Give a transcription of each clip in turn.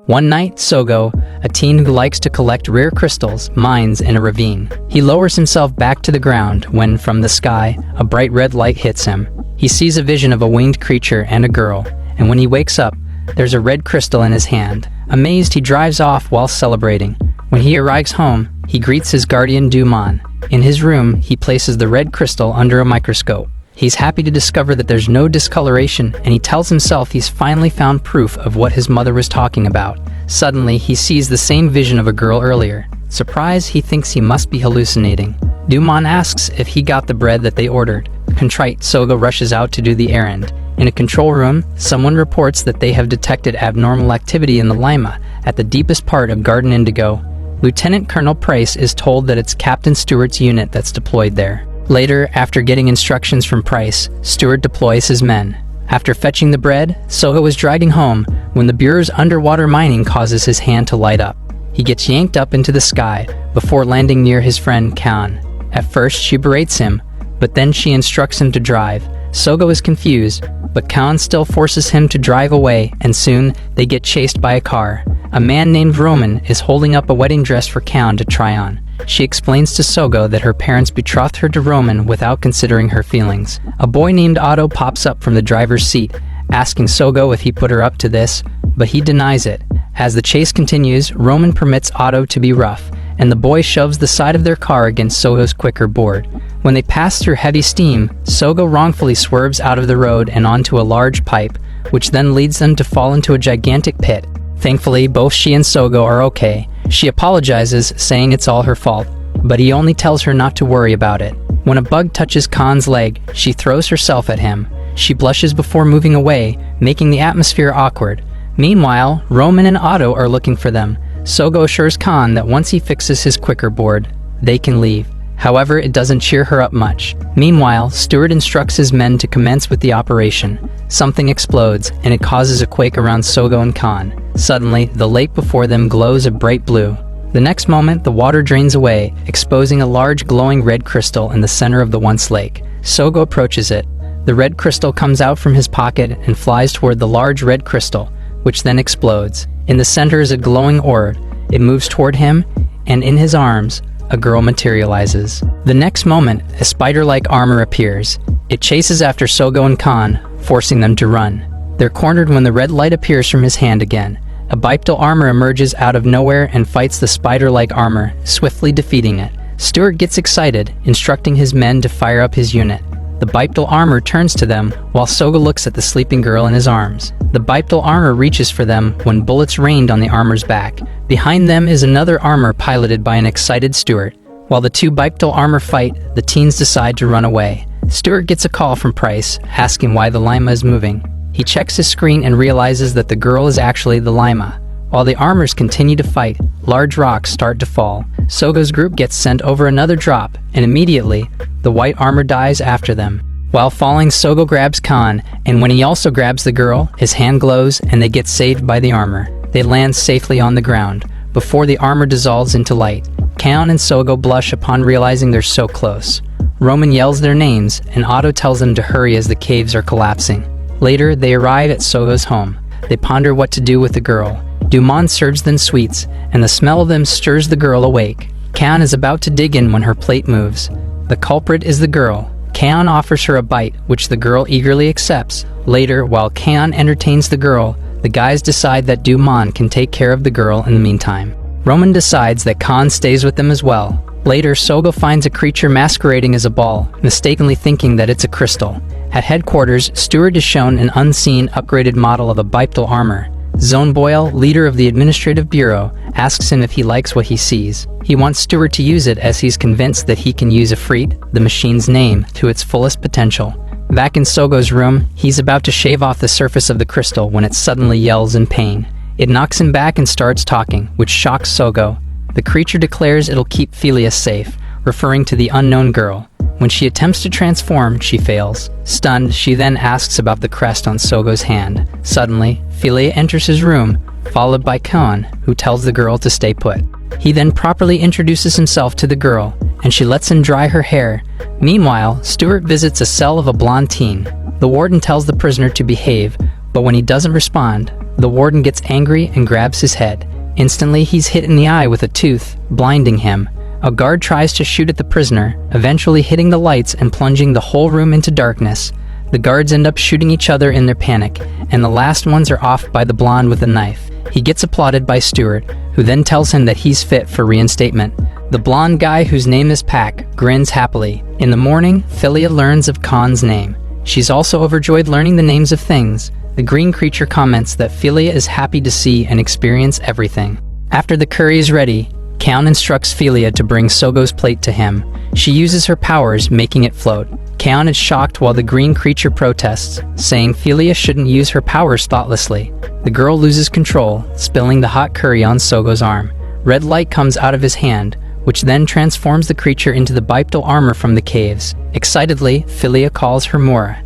One night, Sogo, a teen who likes to collect rare crystals, mines in a ravine. He lowers himself back to the ground when, from the sky, a bright red light hits him. He sees a vision of a winged creature and a girl, and when he wakes up, there's a red crystal in his hand. Amazed, he drives off while celebrating. When he arrives home, he greets his guardian Dumon. In his room, he places the red crystal under a microscope. He's happy to discover that there's no discoloration, and he tells himself he's finally found proof of what his mother was talking about. Suddenly, he sees the same vision of a girl earlier. Surprised, he thinks he must be hallucinating. Dumon asks if he got the bread that they ordered. Contrite, Sogo rushes out to do the errand. In a control room, someone reports that they have detected abnormal activity in the Lima at the deepest part of Garden Indigo. Lieutenant Colonel Price is told that it's Captain Stewart's unit that's deployed there. Later, after getting instructions from Price, Stewart deploys his men. After fetching the bread, Sogo is dragging home when the Bureau's underwater mining causes his hand to light up. He gets yanked up into the sky before landing near his friend Khan. At first, she berates him, but then she instructs him to drive. Sogo is confused, but Khan still forces him to drive away, and soon they get chased by a car. A man named Roman is holding up a wedding dress for Khan to try on. She explains to Sogo that her parents betrothed her to Roman without considering her feelings. A boy named Otto pops up from the driver's seat, asking Sogo if he put her up to this, but he denies it. As the chase continues, Roman permits Otto to be rough, and the boy shoves the side of their car against Sogo's quicker board. When they pass through heavy steam, Sogo wrongfully swerves out of the road and onto a large pipe, which then leads them to fall into a gigantic pit. Thankfully, both she and Sogo are okay. She apologizes, saying it's all her fault, but he only tells her not to worry about it. When a bug touches Khan's leg, she throws herself at him. She blushes before moving away, making the atmosphere awkward. Meanwhile, Roman and Otto are looking for them. Sogo assures Khan that once he fixes his quicker board, they can leave. However, it doesn't cheer her up much. Meanwhile, Stewart instructs his men to commence with the operation. Something explodes, and it causes a quake around Sogo and Khan. Suddenly, the lake before them glows a bright blue. The next moment, the water drains away, exposing a large glowing red crystal in the center of the once lake. Sogo approaches it. The red crystal comes out from his pocket and flies toward the large red crystal, which then explodes. In the center is a glowing orb. It moves toward him, and in his arms, a girl materializes. The next moment, a spider-like armor appears. It chases after Sogo and Khan, forcing them to run. They're cornered when the red light appears from his hand again. A bipedal armor emerges out of nowhere and fights the spider-like armor, swiftly defeating it. Stewart gets excited, instructing his men to fire up his unit. The bipedal armor turns to them, while Sogo looks at the sleeping girl in his arms. The bipedal armor reaches for them when bullets rained on the armor's back. Behind them is another armor piloted by an excited Stewart. While the two bipedal armor fight, the teens decide to run away. Stewart gets a call from Price, asking why the Lima is moving. He checks his screen and realizes that the girl is actually the Lima. While the armors continue to fight, large rocks start to fall. Sogo's group gets sent over another drop, and immediately, the white armor dies after them. While falling, Sogo grabs Khan, and when he also grabs the girl, his hand glows and they get saved by the armor. They land safely on the ground, before the armor dissolves into light. Khan and Sogo blush upon realizing they're so close. Roman yells their names, and Otto tells them to hurry as the caves are collapsing. Later, they arrive at Sogo's home. They ponder what to do with the girl. Dumon serves them sweets, and the smell of them stirs the girl awake. Khan is about to dig in when her plate moves. The culprit is the girl. Khan offers her a bite, which the girl eagerly accepts. Later, while Khan entertains the girl, the guys decide that Dumon can take care of the girl in the meantime. Roman decides that Khan stays with them as well. Later, Sogo finds a creature masquerading as a ball, mistakenly thinking that it's a crystal. At headquarters, Stewart is shown an unseen, upgraded model of a bipedal armor. Zone Boyle, leader of the Administrative Bureau, asks him if he likes what he sees. He wants Stewart to use it as he's convinced that he can use Ifrit, the machine's name, to its fullest potential. Back in Sogo's room, he's about to shave off the surface of the crystal when it suddenly yells in pain. It knocks him back and starts talking, which shocks Sogo. The creature declares it'll keep Philia safe, referring to the unknown girl. When she attempts to transform, she fails. Stunned, she then asks about the crest on Sogo's hand. Suddenly, Philia enters his room, followed by Khan, who tells the girl to stay put. He then properly introduces himself to the girl, and she lets him dry her hair. Meanwhile, Stewart visits a cell of a blonde teen. The warden tells the prisoner to behave, but when he doesn't respond, the warden gets angry and grabs his head. Instantly, he's hit in the eye with a tooth, blinding him. A guard tries to shoot at the prisoner, eventually hitting the lights and plunging the whole room into darkness. The guards end up shooting each other in their panic, and the last ones are off by the blonde with a knife. He gets applauded by Stuart, who then tells him that he's fit for reinstatement. The blonde guy, whose name is Pack, grins happily. In the morning, Philia learns of Khan's name. She's also overjoyed learning the names of things. The green creature comments that Philia is happy to see and experience everything. After the curry is ready, Khan instructs Philia to bring Sogo's plate to him. She uses her powers, making it float. Khan is shocked while the green creature protests, saying Philia shouldn't use her powers thoughtlessly. The girl loses control, spilling the hot curry on Sogo's arm. Red light comes out of his hand, which then transforms the creature into the bipedal armor from the caves. Excitedly, Philia calls her Mora.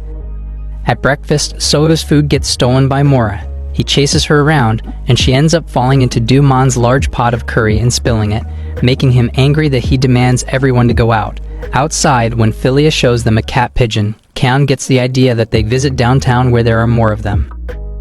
At breakfast, Sogo's food gets stolen by Mora. He chases her around, and she ends up falling into Dumon's large pot of curry and spilling it, making him angry that he demands everyone to go out. Outside, when Philia shows them a cat pigeon, Khan gets the idea that they visit downtown where there are more of them.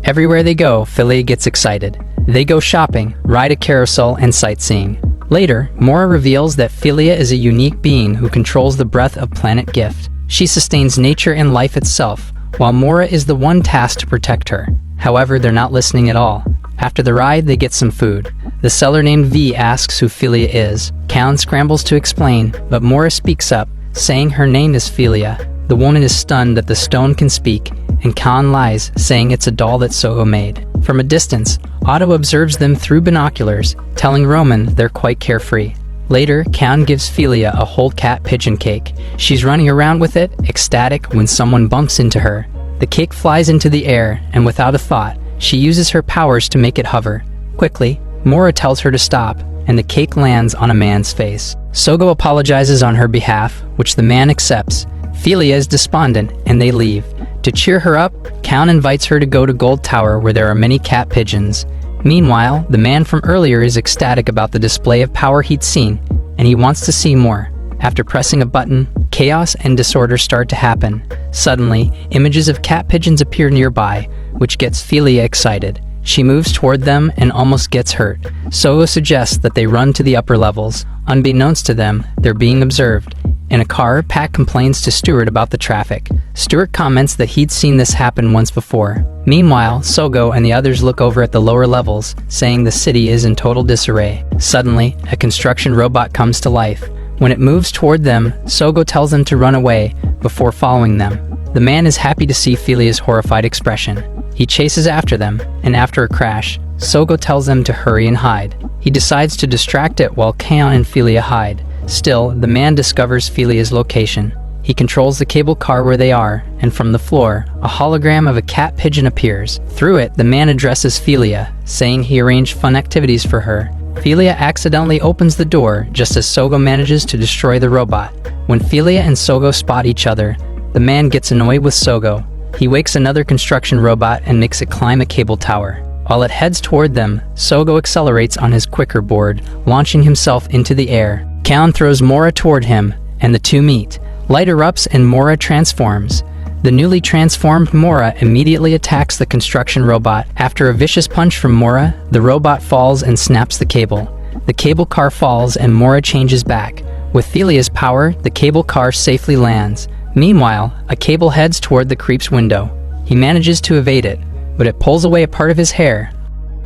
Everywhere they go, Philia gets excited. They go shopping, ride a carousel, and sightseeing. Later, Mora reveals that Philia is a unique being who controls the breath of Planet Gift. She sustains nature and life itself, while Mora is the one tasked to protect her. However, they're not listening at all. After the ride, they get some food. The seller named V asks who Philia is. Khan scrambles to explain, but Mora speaks up, saying her name is Philia. The woman is stunned that the stone can speak, and Khan lies, saying it's a doll that Sogo made. From a distance, Otto observes them through binoculars, telling Roman they're quite carefree. Later, Khan gives Philia a whole cat pigeon cake. She's running around with it, ecstatic, when someone bumps into her. The cake flies into the air, and without a thought, she uses her powers to make it hover. Quickly, Mora tells her to stop, and the cake lands on a man's face. Sogo apologizes on her behalf, which the man accepts. Philia is despondent, and they leave. To cheer her up, Khan invites her to go to Gold Tower where there are many cat pigeons. Meanwhile, the man from earlier is ecstatic about the display of power he'd seen, and he wants to see more. After pressing a button, chaos and disorder start to happen. Suddenly, images of cat pigeons appear nearby, which gets Philia excited. She moves toward them and almost gets hurt. Sogo suggests that they run to the upper levels. Unbeknownst to them, they're being observed. In a car, Pat complains to Stuart about the traffic. Stuart comments that he'd seen this happen once before. Meanwhile, Sogo and the others look over at the lower levels, saying the city is in total disarray. Suddenly, a construction robot comes to life. When it moves toward them, Sogo tells them to run away before following them. The man is happy to see Philia's horrified expression. He chases after them, and after a crash, Sogo tells them to hurry and hide. He decides to distract it while Khan and Philia hide. Still, the man discovers Philia's location. He controls the cable car where they are, and from the floor, a hologram of a cat pigeon appears. Through it, the man addresses Philia, saying he arranged fun activities for her. Philia accidentally opens the door just as Sogo manages to destroy the robot. When Philia and Sogo spot each other, the man gets annoyed with Sogo. He wakes another construction robot and makes it climb a cable tower. While it heads toward them, Sogo accelerates on his quicker board, launching himself into the air. Khan throws Mora toward him, and the two meet. Light erupts and Mora transforms. The newly transformed Mora immediately attacks the construction robot. After a vicious punch from Mora, the robot falls and snaps the cable. The cable car falls and Mora changes back. With Philia's power, the cable car safely lands. Meanwhile, a cable heads toward the creep's window. He manages to evade it, but it pulls away a part of his hair.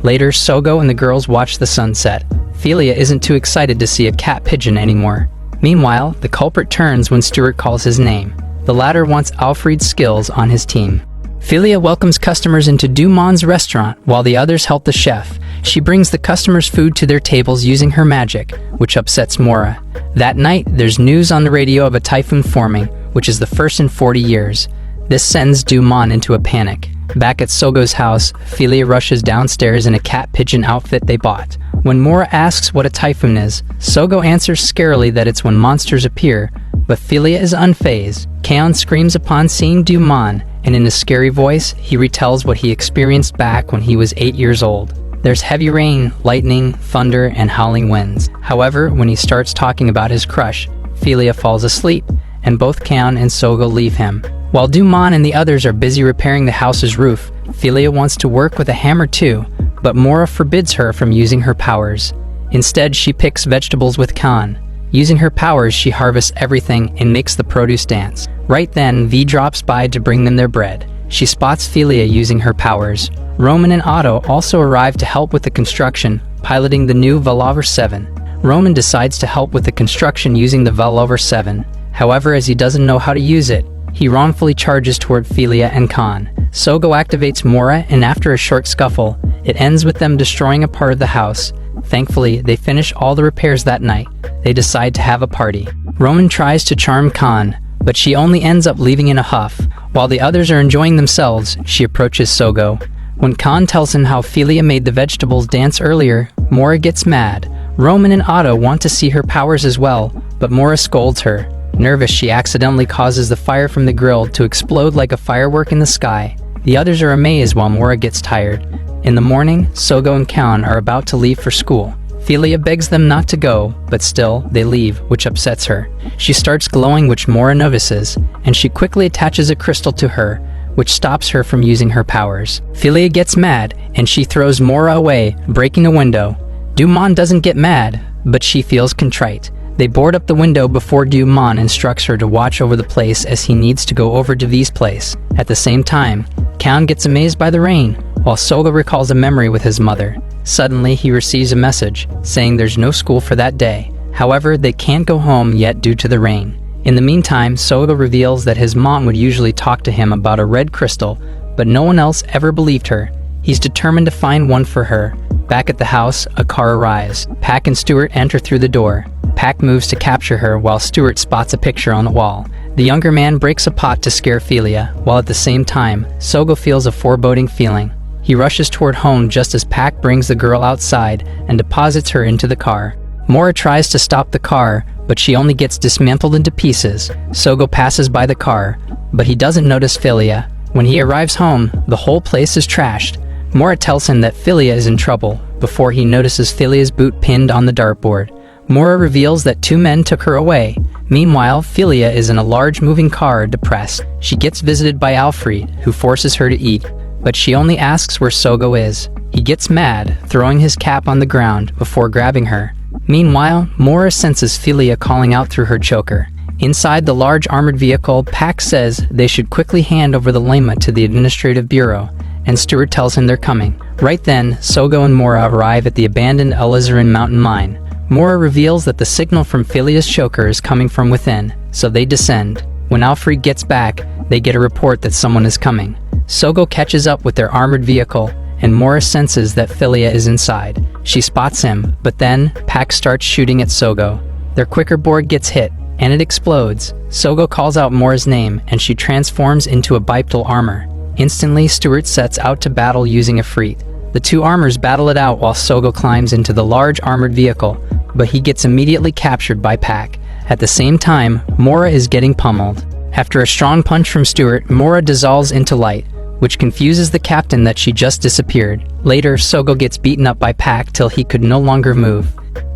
Later, Sogo and the girls watch the sunset. Philia isn't too excited to see a cat pigeon anymore. Meanwhile, the culprit turns when Stuart calls his name. The latter wants Alfred's skills on his team. Philia welcomes customers into Dumon's restaurant while the others help the chef. She brings the customers' food to their tables using her magic, which upsets Mora. That night, there's news on the radio of a typhoon forming, which is the first in 40 years. This sends Dumon into a panic. Back at Sogo's house, Philia rushes downstairs in a cat pigeon outfit they bought. When Mora asks what a typhoon is, Sogo answers scarily that it's when monsters appear, but Philia is unfazed. Khan screams upon seeing Dumon, and in a scary voice, he retells what he experienced back when he was 8 years old. There's heavy rain, lightning, thunder, and howling winds. However, when he starts talking about his crush, Philia falls asleep, and both Khan and Sogo leave him. While Dumon and the others are busy repairing the house's roof, Philia wants to work with a hammer too, but Mora forbids her from using her powers. Instead, she picks vegetables with Khan. Using her powers, she harvests everything and makes the produce dance. Right then, V drops by to bring them their bread. She spots Philia using her powers. Roman and Otto also arrive to help with the construction, piloting the new Velover 7. Roman decides to help with the construction using the Velover 7. However, as he doesn't know how to use it, he wrongfully charges toward Philia and Khan. Sogo activates Mora, and after a short scuffle, it ends with them destroying a part of the house. Thankfully, they finish all the repairs that night. They decide to have a party. Roman tries to charm Khan, but she only ends up leaving in a huff. While the others are enjoying themselves, she approaches Sogo. When Khan tells him how Philia made the vegetables dance earlier, Mora gets mad. Roman and Otto want to see her powers as well, but Mora scolds her. Nervous, she accidentally causes the fire from the grill to explode like a firework in the sky. The others are amazed while Mora gets tired. In the morning, Sogo and Khan are about to leave for school. Philia begs them not to go, but still, they leave, which upsets her. She starts glowing, which Mora notices, and she quickly attaches a crystal to her, which stops her from using her powers. Philia gets mad, and she throws Mora away, breaking a window. Dumon doesn't get mad, but she feels contrite. They board up the window before Dumon instructs her to watch over the place as he needs to go over to V's place. At the same time, Khan gets amazed by the rain, while Sogo recalls a memory with his mother. Suddenly, he receives a message saying there's no school for that day. However, they can't go home yet due to the rain. In the meantime, Sogo reveals that his mom would usually talk to him about a red crystal, but no one else ever believed her. He's determined to find one for her. Back at the house, a car arrives. Pac and Stuart enter through the door. Pac moves to capture her while Stuart spots a picture on the wall. The younger man breaks a pot to scare Philia, while at the same time, Sogo feels a foreboding feeling. He rushes toward home just as Pac brings the girl outside and deposits her into the car. Mora tries to stop the car, but she only gets dismantled into pieces. Sogo passes by the car, but he doesn't notice Philia. When he arrives home, the whole place is trashed. Mora tells him that Philia is in trouble, before he notices Philia's boot pinned on the dartboard. Mora reveals that two men took her away. Meanwhile, Philia is in a large moving car, depressed. She gets visited by Alfred, who forces her to eat, but she only asks where Sogo is. He gets mad, throwing his cap on the ground before grabbing her. Meanwhile, Mora senses Philia calling out through her choker. Inside the large armored vehicle, Pac says they should quickly hand over the llama to the Administrative Bureau, and Stuart tells him they're coming. Right then, Sogo and Mora arrive at the abandoned Alizarin mountain mine. Mora reveals that the signal from Philia's choker is coming from within, so they descend. When Alfred gets back, they get a report that someone is coming. Sogo catches up with their armored vehicle, and Mora senses that Philia is inside. She spots him, but then Pac starts shooting at Sogo. Their quicker board gets hit, and it explodes. Sogo calls out Mora's name, and she transforms into a bipedal armor. Instantly, Stuart sets out to battle using Ifrit. The two armors battle it out while Sogo climbs into the large armored vehicle, but he gets immediately captured by Pac. At the same time, Mora is getting pummeled. After a strong punch from Stuart, Mora dissolves into light, which confuses the captain that she just disappeared. Later, Sogo gets beaten up by Pac till he could no longer move.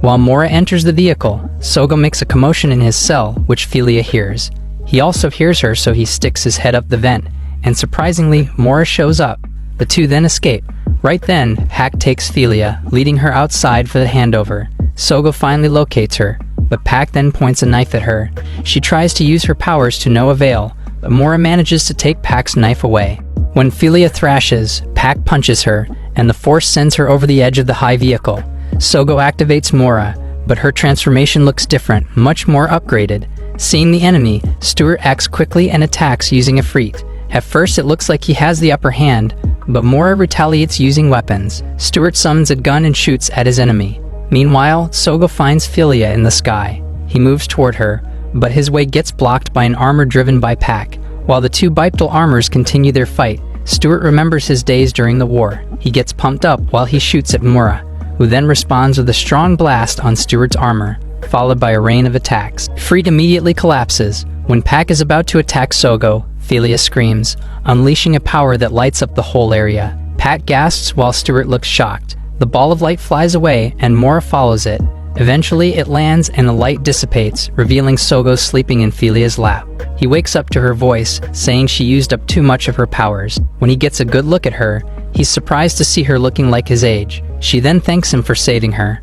While Mora enters the vehicle, Sogo makes a commotion in his cell, which Philia hears. He also hears her, so he sticks his head up the vent, and surprisingly, Mora shows up. The two then escape. Right then, Pac takes Philia, leading her outside for the handover. Sogo finally locates her, but Pac then points a knife at her. She tries to use her powers to no avail, but Mora manages to take Pac's knife away. When Philia thrashes, Pac punches her, and the force sends her over the edge of the high vehicle. Sogo activates Mora, but her transformation looks different, much more upgraded. Seeing the enemy, Stuart acts quickly and attacks using Ifrit. At first it looks like he has the upper hand, but Mora retaliates using weapons. Stuart summons a gun and shoots at his enemy. Meanwhile, Sogo finds Philia in the sky. He moves toward her, but his way gets blocked by an armor driven by Pac. While the two bipedal armors continue their fight, Stuart remembers his days during the war. He gets pumped up while he shoots at Mora, who then responds with a strong blast on Stuart's armor, followed by a rain of attacks. Ifrit immediately collapses. When Pac is about to attack Sogo, Philia screams, unleashing a power that lights up the whole area. Pac gasps while Stuart looks shocked. The ball of light flies away and Mora follows it. Eventually, it lands and the light dissipates, revealing Sogo sleeping in Felia's lap. He wakes up to her voice, saying she used up too much of her powers. When he gets a good look at her, he's surprised to see her looking like his age. She then thanks him for saving her.